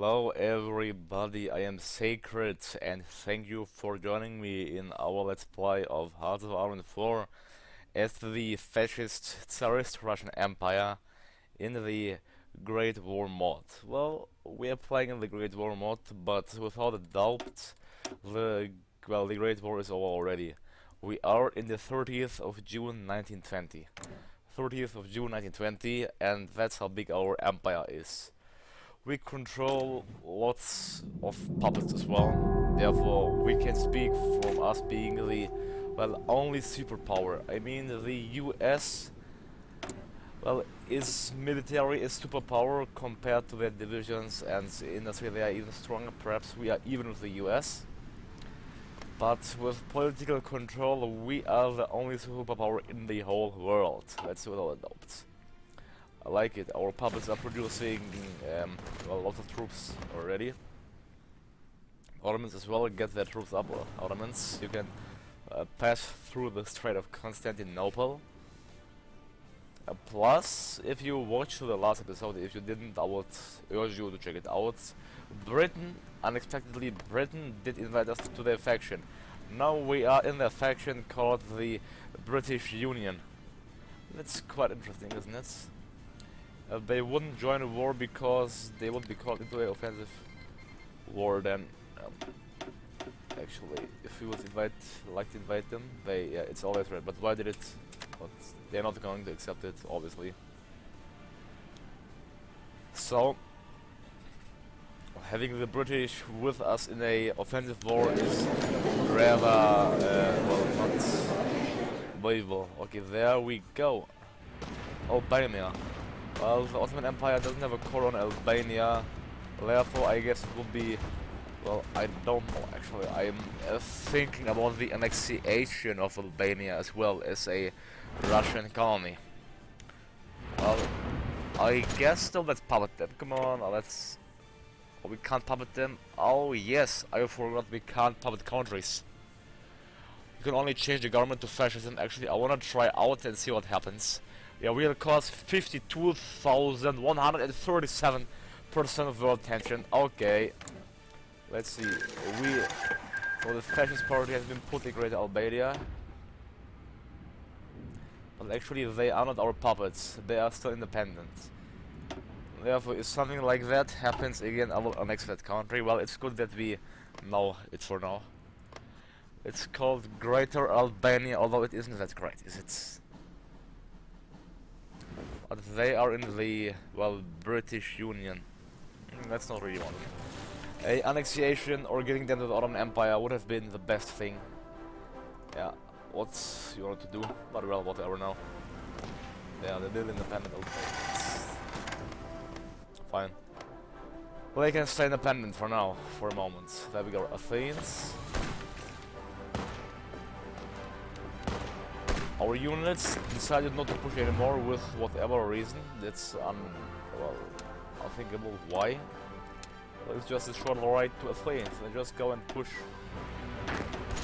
Hello everybody, I am Sacred and thank you for joining me in our let's play of Hearts of Iron 4 as the fascist Tsarist Russian Empire in the Great War mod. Well, we are playing in the Great War mod, but without a doubt, the Great War is over already. We are in the 30th of June 1920. 30th of June 1920, and that's how big our empire is. We control lots of puppets as well, therefore we can speak from us being the, well, only superpower. I mean, the US, well, is military is superpower compared to their divisions, and industry they are even stronger. Perhaps we are even with the US. But with political control, we are the only superpower in the whole world. That's without a doubt. I like it. Our puppets are producing well, lots of troops already. Ottomans as well get their troops up. Ottomans, you can pass through the Strait of Constantinople. Plus, if you watched the last episode, if you didn't, I would urge you to check it out. Britain, unexpectedly, Britain did invite us to their faction. Now we are in their faction called the British Union. That's quite interesting, isn't it? They wouldn't join a war because they would be called into an offensive war then. Actually, if we would like to invite them, yeah, it's always right. But why did it? But they're not going to accept it, obviously. So, having the British with us in a offensive war is rather, well, not believable. Okay, there we go. Albania. Well, the Ottoman Empire doesn't have a core on Albania, therefore I guess it will be, well, I don't know actually. I'm thinking about the annexation of Albania as well as a Russian colony. Well, I guess still let's puppet them. Come on, let's... Oh, we can't puppet them? Oh yes, I forgot we can't puppet countries. You can only change the government to fascism. Actually, I wanna try out and see what happens. Yeah, we'll cause 52,137% of world tension. Okay. Let's see. So the fascist party has been put in Greater Albania. But actually they are not our puppets. They are still independent. Therefore, if something like that happens again, I will annex that country. Well, it's good that we know it for now. It's called Greater Albania, although it isn't that great, is it? But they are in the, well, British Union. That's not really one. A annexation or getting them to the Ottoman Empire would have been the best thing. Yeah, what you want to do? But well, whatever now. Yeah, they're still independent. Okay. Fine. Well, they can stay independent for now, for a moment. There we go, Athens. Our units decided not to push anymore with whatever reason. That's well, unthinkable. Why? Well, it's just a short ride to Athens. They just go and push.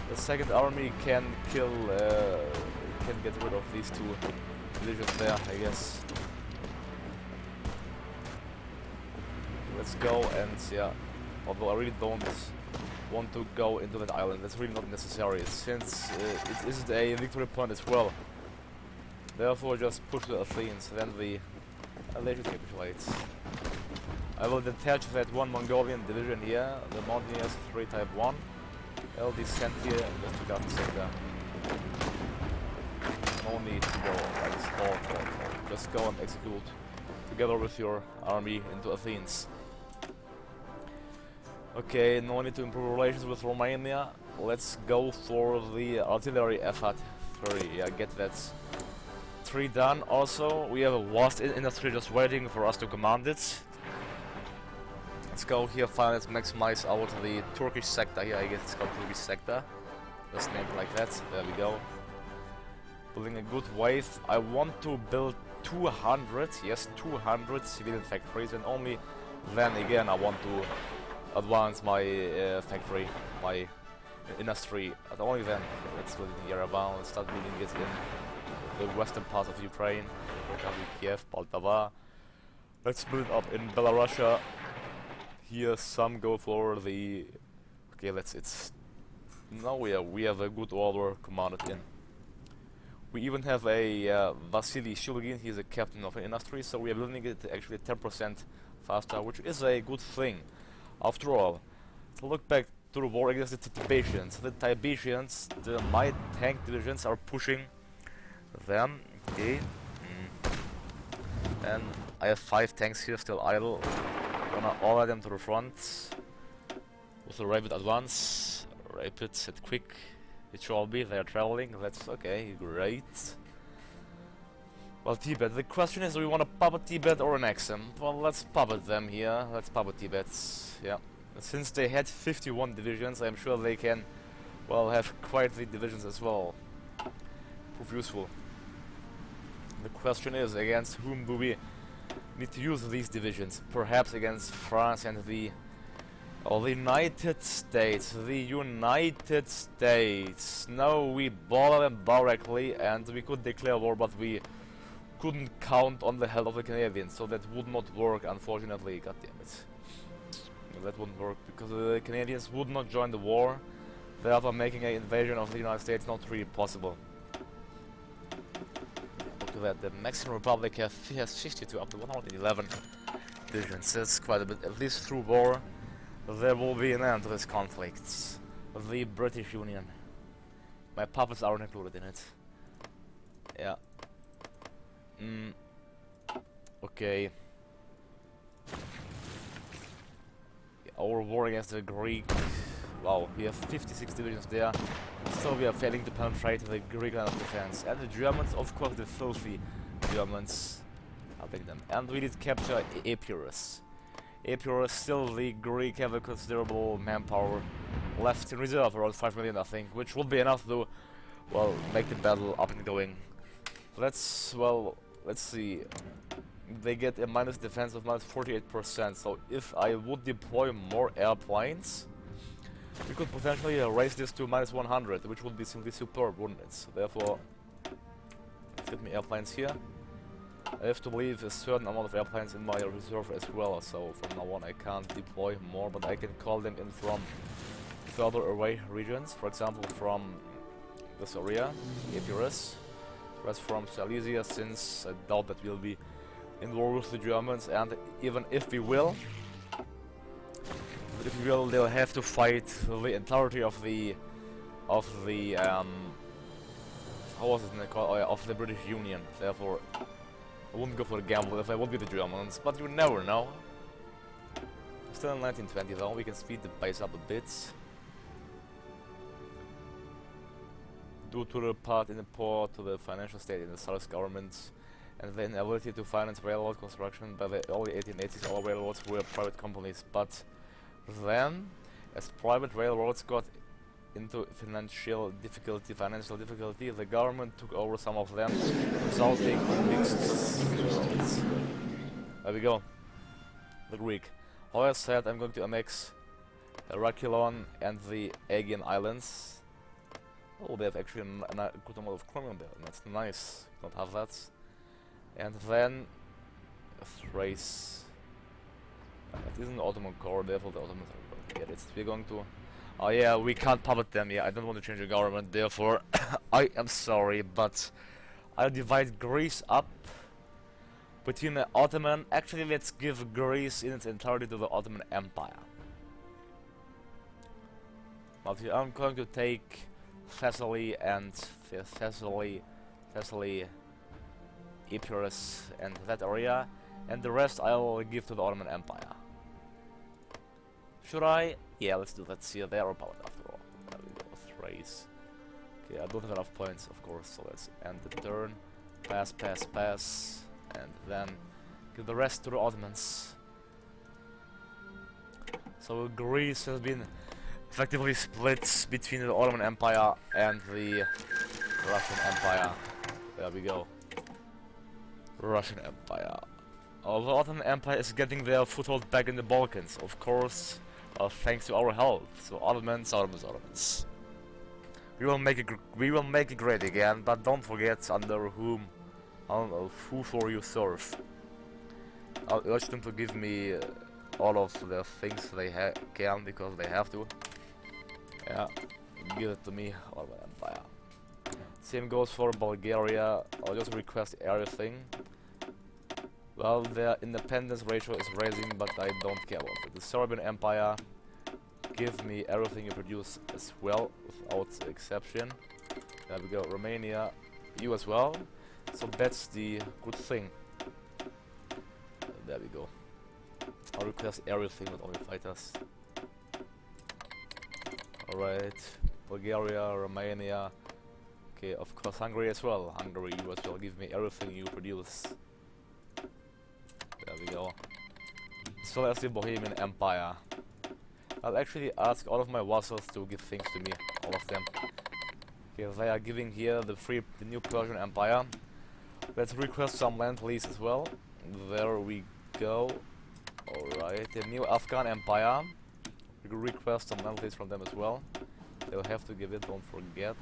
The second army can kill, can get rid of these two divisions there, I guess. Let's go and yeah. Although I really don't want to go into that island. That's really not necessary, since it isn't a victory point as well. Therefore, just push to Athens, then they should capitulate. I will detach that one Mongolian division here, the Mountaineers 3 Type 1. They'll descend here and just to guard the sector. No need to go like small, just go and execute together with your army into Athens. Okay, no need to improve relations with Romania. Let's go for the artillery effort 3. Yeah, get that 3 done. Also, we have a vast industry just waiting for us to command it. Let's go here, finally, let's maximize out the Turkish sector here. I guess it's called Turkish sector. Just named like that. There we go. Building a good wave. I want to build 200, yes, 200 civilian factories, and only then again I want to advance my factory, my industry, and only then. Let's do it in Yerevan, let's start building it in the western part of Ukraine, Kiev, Poltava. Let's build it up in Belarusia, Here some go for the... Okay, it's... Now we have a good order commanded in. We even have a Vasily Shulgin, he's a captain of an industry, so we are building it actually 10% faster, which is a good thing. After all, to look back to the war against the Tibetians, my tank divisions are pushing them, okay. And I have 5 tanks here still idle. Gonna order them to the front with a rapid advance, rapid and quick. It shall be, they are traveling, that's okay, great. Well, Tibet, the question is, do we want to puppet Tibet or annex them? Well, let's puppet them here, let's puppet Tibet, yeah. Since they had 51 divisions, I'm sure they can, well, have quite the divisions as well. Prove useful. The question is, against whom do we need to use these divisions? Perhaps against France and the United States. The United States. No, we bought them directly and we could declare war, but we couldn't count on the help of the Canadians, so that would not work, unfortunately. God damn it. That wouldn't work because the Canadians would not join the war. Therefore, making an invasion of the United States not really possible. Look at that. The Mexican Republic has 52 up to 111 divisions. That's quite a bit. At least through war, there will be an end to this conflict. The British Union. My puppets aren't included in it. Yeah. Okay. Our war against the Greek. Wow, we have 56 divisions there. Still we are failing to penetrate the Greek line of defense. And the Germans, of course, the filthy Germans. Helping them. And we did capture Epirus. Epirus, still the Greek have a considerable manpower left in reserve, around 5 million I think, which would be enough to, well, make the battle up and going. Let's see. They get a minus defense of minus 48%, so if I would deploy more airplanes, we could potentially raise this to minus 100, which would be simply superb, wouldn't it? So therefore, let's get me airplanes here. I have to leave a certain amount of airplanes in my reserve as well, so from now on I can't deploy more, but I can call them in from further away regions, for example from this area, Epirus, whereas from Silesia, since I doubt that we'll be in war with the Germans, and even if we will, they'll have to fight the entirety of the how was it called? Oh, yeah, of the British Union. Therefore, I wouldn't go for a gamble if I would be the Germans, but you never know. Still in 1920 though, we can speed the pace up a bit. Due to the part in the port, to the financial state in the South government, and the inability to finance railroad construction by the early 1880s, all railroads were private companies. But then, as private railroads got into financial difficulty, the government took over some of them, resulting in mixed results. There we go. The Greek. How I said, I'm going to annex Heraclon and the Aegean Islands. Oh, they have actually a good amount of chromium there, and that's nice. Don't have that. And then Thrace. It isn't Ottoman core, therefore the Ottomans are going to get it. We're going to... Oh yeah, we can't puppet them, yeah, I don't want to change the government, therefore I am sorry, but I'll divide Greece up between the Ottoman... Actually, let's give Greece in its entirety to the Ottoman Empire. But I'm going to take Thessaly and Epirus and that area, and the rest I'll give to the Ottoman Empire. Should I? Yeah, let's do that. See, they are about after all. There we go, Thrace. Okay, I don't have enough points, of course, so let's end the turn. Pass, and then give the rest to the Ottomans. So Greece has been effectively split between the Ottoman Empire and the Russian Empire. There we go. Russian Empire. The Ottoman Empire is getting their foothold back in the Balkans, of course, thanks to our help. So Ottomans. We will make it great again, but don't forget under who for you serve. I'll urge them to give me all of the things they can, because they have to. Yeah, give it to me, Ottoman Empire. Same goes for Bulgaria. I'll just request everything. Well, their independence ratio is raising, but I don't care about it. The Serbian Empire, give me everything you produce as well, without exception. There we go. Romania, you as well. So that's the good thing. There we go. I'll request everything, not only fighters. Alright, Bulgaria, Romania. Okay, of course Hungary as well. Hungary, you as well. Give me everything you produce. There we go. As well as the Bohemian Empire. I'll actually ask all of my vassals to give things to me. All of them. Okay, they are giving here the new Persian Empire. Let's request some land lease as well. There we go. Alright, the new Afghan Empire. We can request some land lease from them as well. They'll have to give it, don't forget.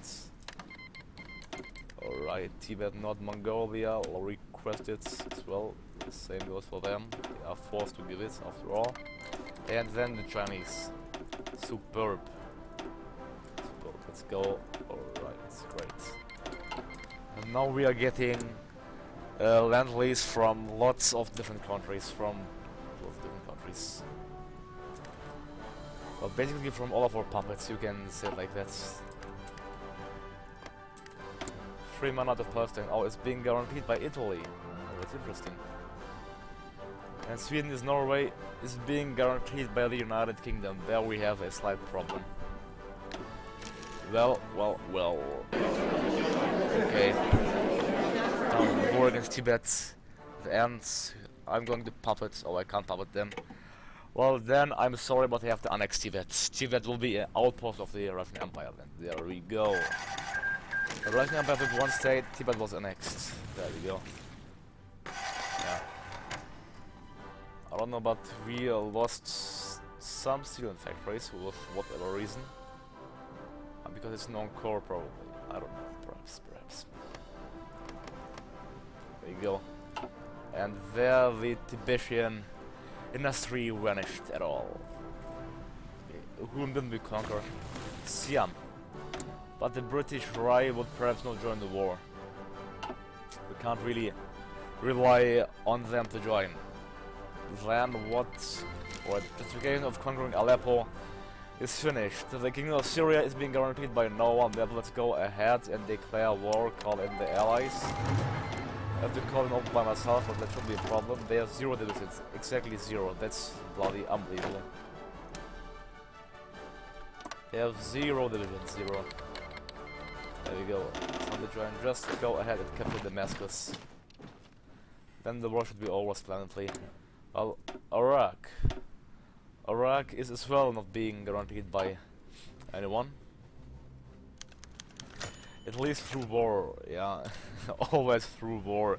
Alright, Tibet, not Mongolia. I'll request it as well. The same goes for them. They are forced to give it after all. And then the Chinese. Superb. Let's go. Alright, that's great. And now we are getting land lease from lots of different countries. Well, basically from all of our puppets, you can say it like that. 3 mana out of Palestine. Oh, it's being guaranteed by Italy. Oh, that's interesting. And Sweden is Norway is being guaranteed by the United Kingdom. There we have a slight problem. Well. Okay. Now war against Tibet. The ends. I'm going to puppet. Oh, I can't puppet them. Well, then I'm sorry, but I have to annex Tibet. Tibet will be an outpost of the Russian Empire. Then there we go. The Russian Empire took one state. Tibet was annexed. There we go. Yeah. I don't know, but we lost some steel factories for whatever reason. Because it's non-core, probably. I don't know. Perhaps. There you go. And there the Tibetan industry vanished at all. Okay. Whom didn't we conquer? Siam. But the British Raj would perhaps not join the war. We can't really rely on them to join. Then what? Or justification of conquering Aleppo is finished. The kingdom of Syria is being guaranteed by no one. Therefore, let's go ahead and declare war, call in the allies. I have to call them up by myself, but that shouldn't be a problem. They have 0 divisions, exactly 0. That's bloody unbelievable. They have 0 divisions, 0. There we go. Time to join. Just go ahead and capture Damascus. Then the war should be over splendidly. Well, Iraq. Iraq is as well not being guaranteed by anyone. At least through war, yeah. Always through war.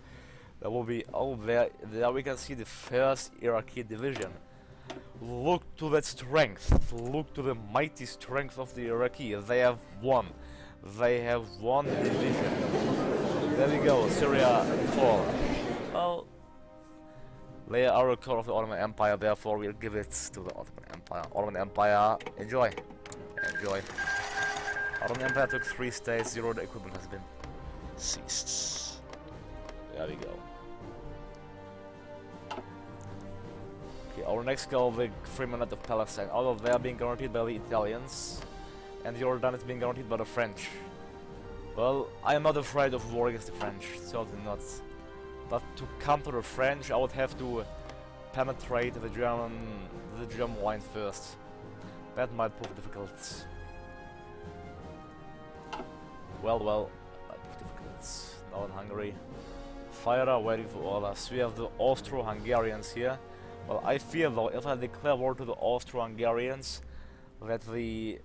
There will be, oh, there we can see the first Iraqi division. Look to that strength. Look to the mighty strength of the Iraqi. They have won. They have won the division. There we go, Syria fall. Well, they are a core of the Ottoman Empire, therefore we'll give it to the Ottoman Empire. Ottoman Empire, enjoy. Enjoy. Ottoman Empire took 3 states, 0 the equipment has been seized. There we go. Okay, our next goal, the free mandate of Palestine. All of them being guaranteed by the Italians. And Jordan is being guaranteed by the French. Well, I am not afraid of war against the French, certainly not. But to counter the French, I would have to penetrate the German line first. That might prove difficult. Well, that might prove difficult. Now in Hungary, fire are waiting for orders. We have the Austro-Hungarians here. Well, I fear though, if I declare war to the Austro-Hungarians, that the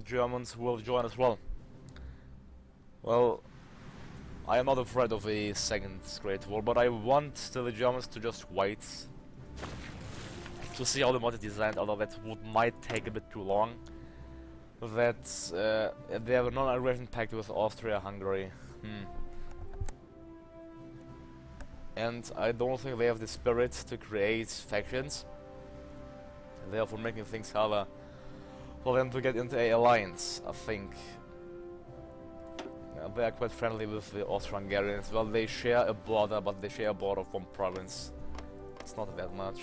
Germans will join as well. Well, I am not afraid of a second Great War, but I want the Germans to just wait to see how the mod is designed, although that might take a bit too long. That they have a non-aggression pact with Austria-Hungary. And I don't think they have the spirit to create factions. therefore making things harder for them to get into a alliance, I think. They are quite friendly with the Austro-Hungarians. Well, they share a border, but they share a border of one province. It's not that much.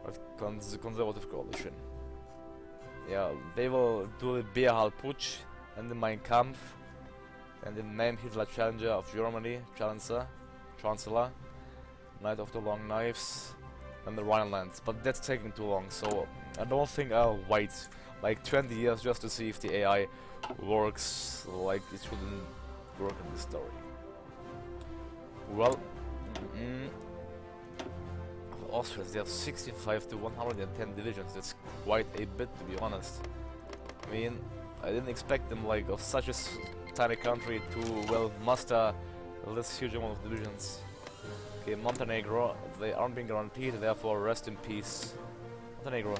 But the conservative coalition. Yeah, they will do the Beerhal Putsch and the Mein Kampf and the name Hitler Challenger of Germany, Chancellor, Knight of the Long Knives, and the Rhinelands. But that's taking too long, so I don't think I'll wait like 20 years just to see if the AI works like it shouldn't work in this story. Well, Austrians, they have 65 to 110 divisions. That's quite a bit, to be honest. I mean, I didn't expect them, like, of such a tiny country to, well, muster this huge amount of divisions. Okay, Montenegro, they aren't being guaranteed, therefore rest in peace. Montenegro.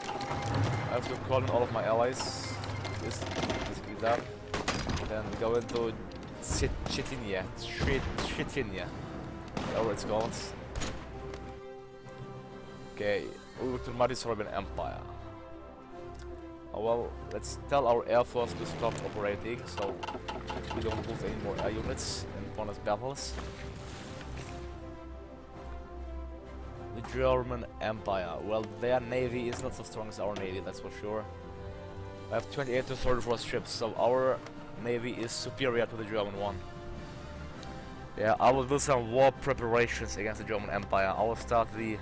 I have to call in all of my allies. This that. Then go into Chitinia, whatever it's called. Okay, over to Serbian Empire. Oh well, let's tell our air force to stop operating, so we don't lose any more air units in bonus battles. The German Empire. Well, their navy is not so strong as our navy, that's for sure. I have 28 to 34 ships, so our navy is superior to the German one. Yeah, I will do some war preparations against the German Empire. I will start the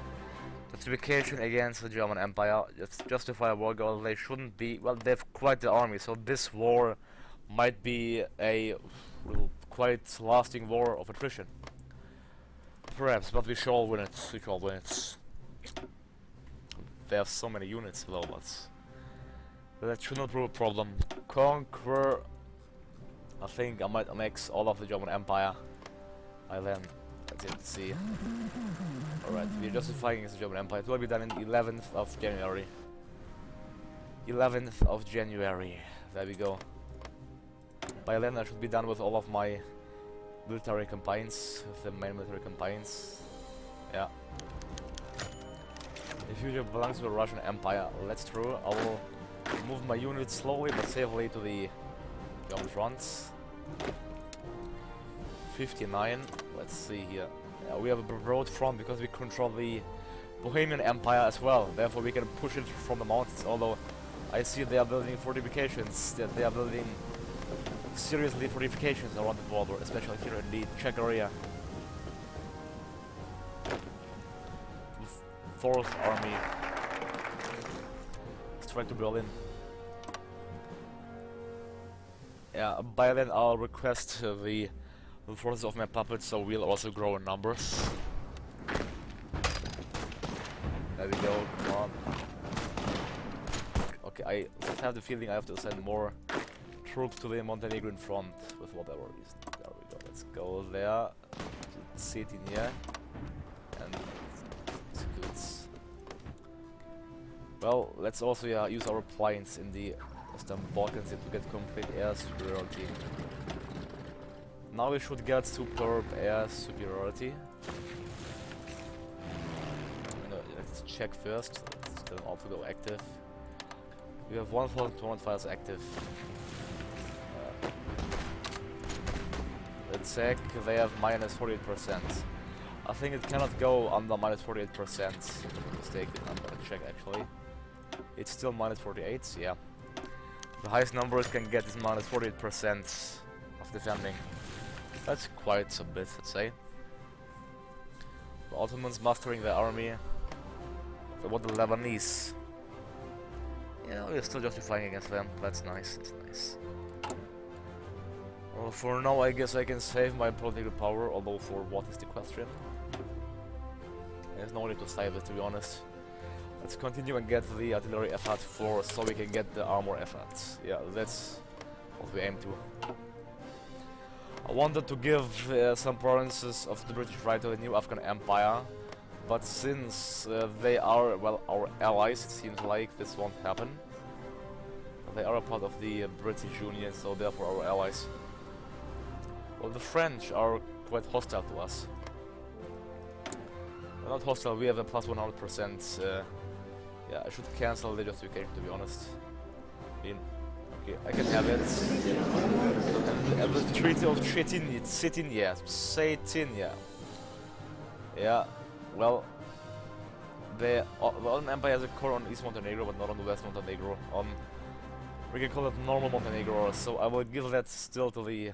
justification against the German Empire. Just justify a war goal. They shouldn't be. Well, they have quite the army, so this war might be a quite lasting war of attrition. Perhaps, but we shall win it. We shall win it. They have so many units though, but that should not prove a problem. Conquer. I think I might annex all of the German Empire. I then. Let's see. Alright, we're justifying against the German Empire. It will be done in the 11th of January. 11th of January. There we go. By then I should be done with all of my military campaigns, with the main military campaigns. Yeah. The future belongs to the Russian Empire. That's true. I will move my units slowly but safely to the German fronts. 59. Let's see here. We have a broad front because we control the Bohemian Empire as well. Therefore, we can push it from the mountains. Although I see they are building fortifications. That they are building seriously fortifications around the border, especially here in the Czech area. Fourth Army. Strike to Berlin. Yeah. By then, I'll request the forces of my puppets, so we'll also grow in numbers. There we go, come on. Okay, I have the feeling I have to send more troops to the Montenegrin front with whatever reason. There we go, let's go there. Sit in here. And executes. Well, let's also use our planes in the Western Balkans to get complete air superiority. Now we should get superb air superiority. No, let's check first. Let's get them all to go active. We have 1,200 fighters active. Let's check. They have minus 48%. I think it cannot go under minus 48%. Mistaken. I'm gonna check actually. It's still minus 48. Yeah. The highest number it can get is minus 48% of defending. That's quite a bit, let's say. The Ottomans mastering their army. So what the Lebanese? Yeah, we're still justifying against them. That's nice, that's nice. Well, for now I guess I can save my political power, although for what is the question? There's no need to save it, to be honest. Let's continue and get the artillery effort 4 so we can get the armor efforts. Yeah, that's what we aim to. I wanted to give some provinces of the British Raj to the new Afghan Empire, but since they are, well, our allies, it seems like this won't happen. They are a part of the British Union, so therefore our allies. Well, the French are quite hostile to us. Well, not hostile, we have a plus 100% Yeah, I should cancel the justification, to be honest. In. Okay, I can have it. And the Treaty of Satinia. Yeah, well, the Ottoman Empire has a core on East Montenegro, but not on the West Montenegro. We can call it normal Montenegro, so I will give that still to the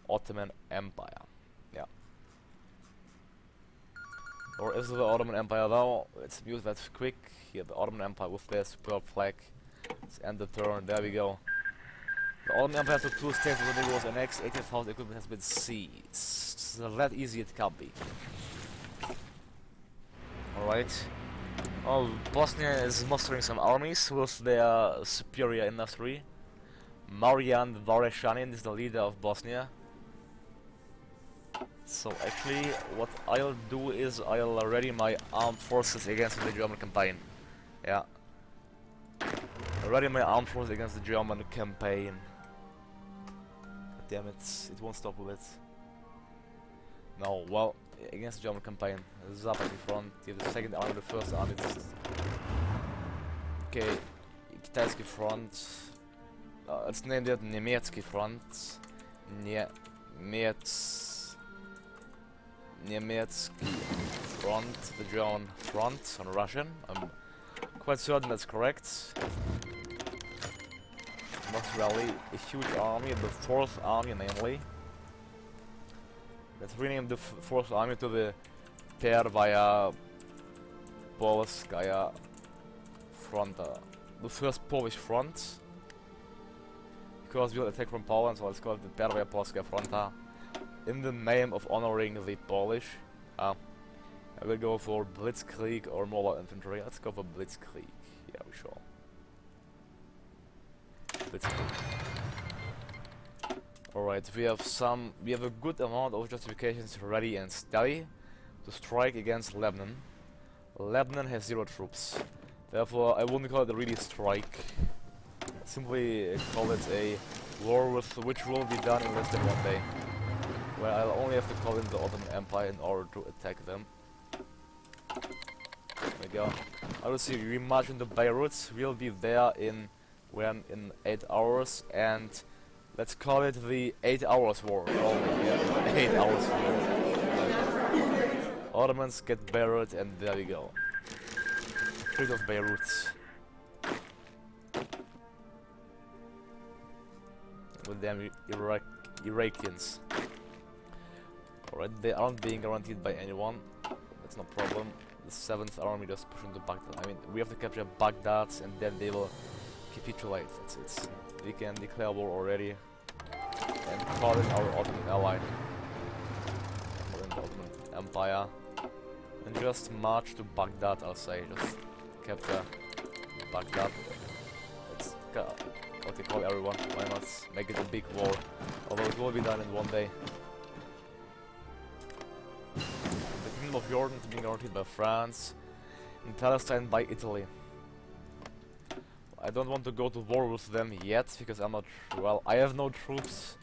Ottoman Empire. Yeah. Or is it the Ottoman Empire though? Let's use that quick. Here, the Ottoman Empire with their superb flag. Let's end the turn. There we go. The Ottoman Empire took 2 states when it was annexed. 18,000 equipment has been seized. So that easy it can't be. Alright. Oh, Bosnia is mustering some armies with their superior industry. Marian Vareshanin is the leader of Bosnia. So actually, what I'll do is I'll ready my armed forces against the German campaign. Yeah. Ready my armed forces against the German campaign. God damn it, it won't stop with it. No, well, against the German campaign. Zapad in front, you have the second army, the first army. Okay, Kitaisky front. Let's name that Niemiecki front. Niemiecki front, the German front on Russian. I'm quite certain that's correct. Not really a huge army, the 4th army namely. Let's rename the 4th army to the Pervaya Polskaya front. The first Polish front. Because we'll attack from Poland, so let's call it the Pervaya Polskaya Fronta. In the name of honoring the Polish. I will go for Blitzkrieg or mobile infantry. Let's go for Blitzkrieg. Yeah, we sure. Blitzkrieg. Alright, we have a good amount of justifications ready and steady to strike against Lebanon. Lebanon has 0 troops. Therefore, I wouldn't call it a really strike. Simply call it a war which will be done in less than 1 day. Where I'll only have to call in the Ottoman Empire in order to attack them. There we go. I will see, we march into Beirut. We'll be there in 8 hours, and let's call it the 8 hours war. Oh yeah, 8 hours war. Ottomans get Beirut, and there we go. Treaty of Beirut. With them Iraqians. Alright, they aren't being guaranteed by anyone. That's no problem. The 7th army just push into Baghdad. I mean, we have to capture Baghdad and then they will capitulate. We can declare war already. And call in our Ottoman ally. Call in the Ottoman Empire. And just march to Baghdad, I'll say. Just capture Baghdad. Okay, call everyone. Why not make it a big war? Although it will be done in 1 day. The Kingdom of Jordan is being guaranteed by France, and Palestine by Italy. I don't want to go to war with them yet, because I'm not... well, I have no troops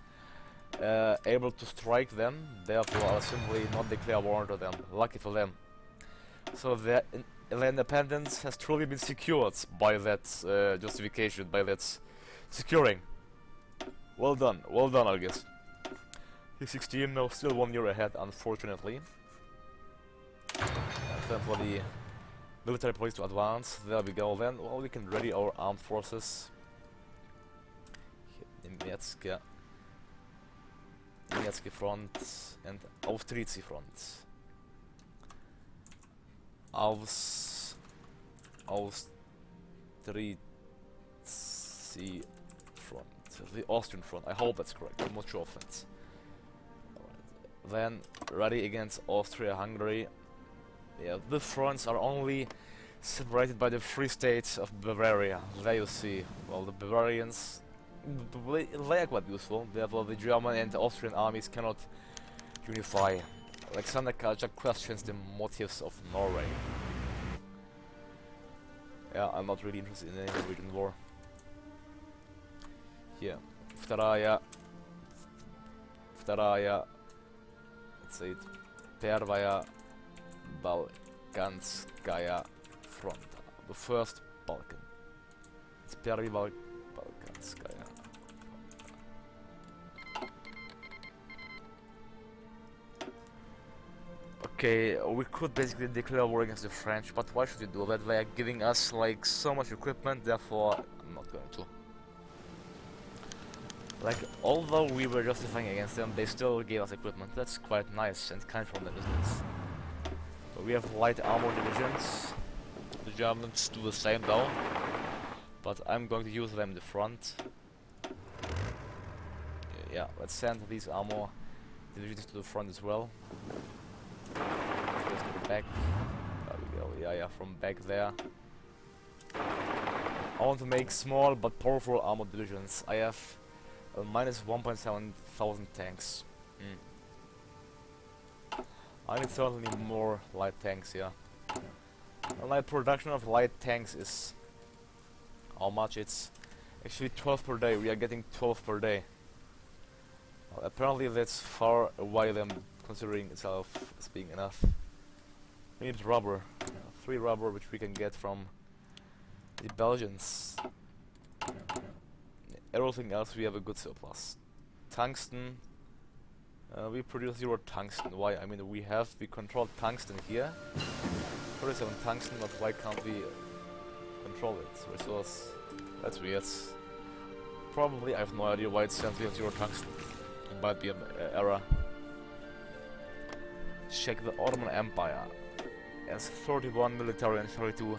able to strike them, therefore I'll simply not declare war to them. Lucky for them. So their independence has truly been secured by that justification, by that securing. Well done, I guess. 16, no, still 1 year ahead, unfortunately. And then for the military police to advance, there we go then. Well, we can ready our armed forces. Niemiecki front and Austrici front. Austrici front. The Austrian front. I hope that's correct. I'm not sure of that. Alright. Then ready against Austria-Hungary. Yeah, the fronts are only separated by the free states of Bavaria. There you see. Well, the Bavarians, they are quite useful. Therefore, the German and the Austrian armies cannot unify. Alexander Kalchak questions the motives of Norway. Yeah, I'm not really interested in any Norwegian war. Here, Vtaraya, let's say it, Pervaya Balkanskaya Fronta. the first Balkan. It's Perry Balkanskaya. Okay, we could basically declare war against the French, but why should we do that? They are giving us like so much equipment, therefore I'm not going to. Like, although we were justifying against them, they still gave us equipment. That's quite nice and kind from them, isn't it? But we have light armor divisions. The Germans do the same though. But I'm going to use them in the front. Yeah, let's send these armor divisions to the front as well. Let's go back. There we go. Yeah, from back there. I want to make small but powerful armor divisions. I have minus 1.7 thousand tanks. I need certainly more light tanks here. And my production of light tanks is how much? It's actually 12 per day. We are getting 12 per day. Well, apparently that's far away than considering itself as being enough. We need rubber. 3 rubber which we can get from the Belgians. Everything else we have a good surplus. Tungsten. We produce 0 tungsten. Why? I mean we control tungsten here. 37 tungsten, but why can't we control it? Resource. That's weird. Probably, I have no idea why it says we have 0 tungsten. It might be an error. Check the Ottoman Empire. It has 31 military and 32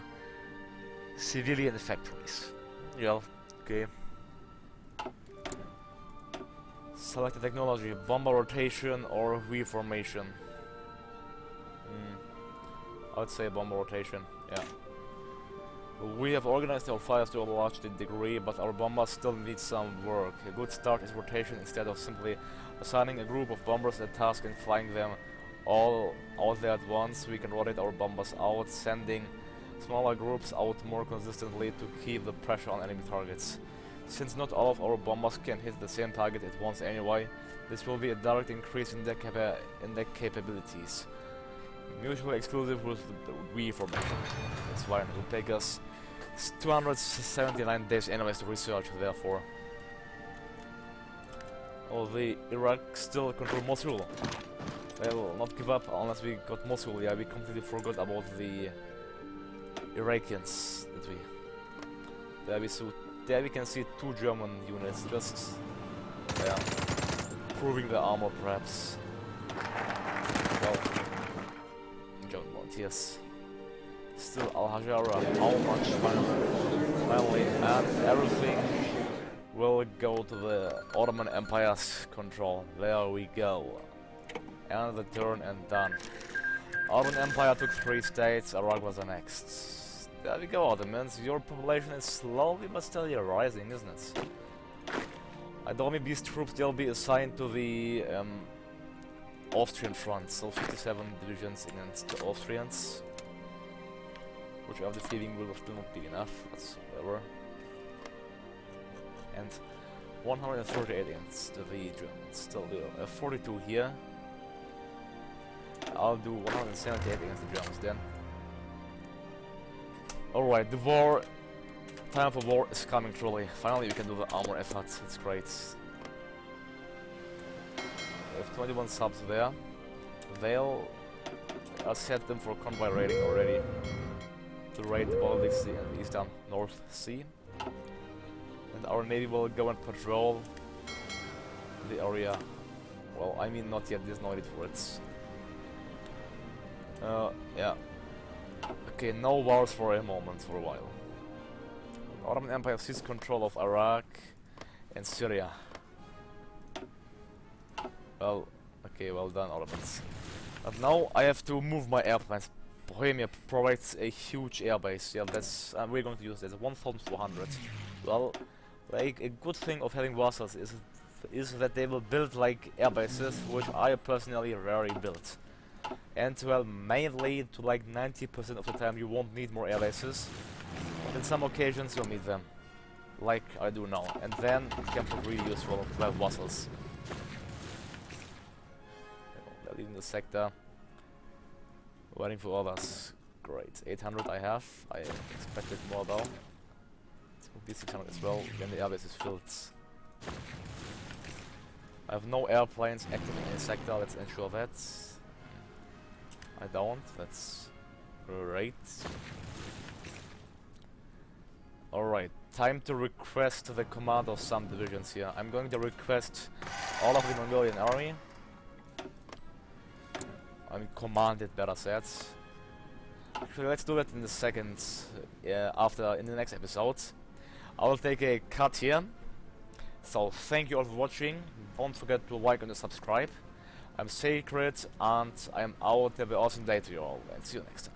civilian factories. Yeah, okay. Select the technology, bomber rotation or reformation. I would say bomber rotation, yeah. We have organized our fires to a large degree, but our bombers still need some work. A good start is rotation instead of simply assigning a group of bombers a task and flying them all out there at once. We can rotate our bombers out, sending smaller groups out more consistently to keep the pressure on enemy targets. Since not all of our bombers can hit the same target at once anyway, this will be a direct increase in their capabilities. Mutually exclusive with the reformation. That's why it will take us 279 days anyways to research, therefore. Oh, the Iraq still control Mosul. They will not give up unless we got Mosul. Yeah, we completely forgot about the Iraqians, did we? There we can see 2 German units, just proving their armor perhaps. Well, German volunteers. Still Al-Hajara, how much finally, and everything will go to the Ottoman Empire's control. There we go. And the turn and done. Ottoman Empire took 3 states, Iraq was the next. There we go, Ottomans. Your population is slowly but steadily rising, isn't it? I don't mean these troops, they'll be assigned to the Austrian front, so 57 divisions against the Austrians. Which I have the feeling will still not be enough, but whatever. And 138 against the Germans, still do 42 here. I'll do 178 against the Germans then. Alright, the war, time for war is coming truly. Finally we can do the armor efforts, it's great. We have 21 subs there. I'll set them for convoy raiding already. To raid the Baltic Sea and the Eastern North Sea. And our navy will go and patrol the area. Well, I mean not yet, there's no need for it. Yeah. Okay, no wars for a moment, for a while. The Ottoman Empire seized control of Iraq and Syria. Well, okay, well done, Ottomans. But now I have to move my airplanes. Bohemia provides a huge airbase. Yeah, that's we're going to use that. 1,400. Well, like a good thing of having vassals is that they will build like airbases, which I personally rarely build. And well, mainly to like 90% of the time you won't need more airbases. But in some occasions you'll need them, like I do now. And then it can be really useful to have vassals. They're leaving the sector, waiting for others. Great. 800 I have. I expected more though. It will be 600 as well when the airbase is filled. I have no airplanes active in any sector, let's ensure that. I don't, that's great. Alright, time to request the command of some divisions here. I'm going to request all of the Mongolian army. I mean, command it, better said. Actually, let's do that in the second, in the next episode. I will take a cut here. So, thank you all for watching. Don't forget to like and subscribe. I'm Sacred, and I am out. Have an awesome day to you all, and see you next time.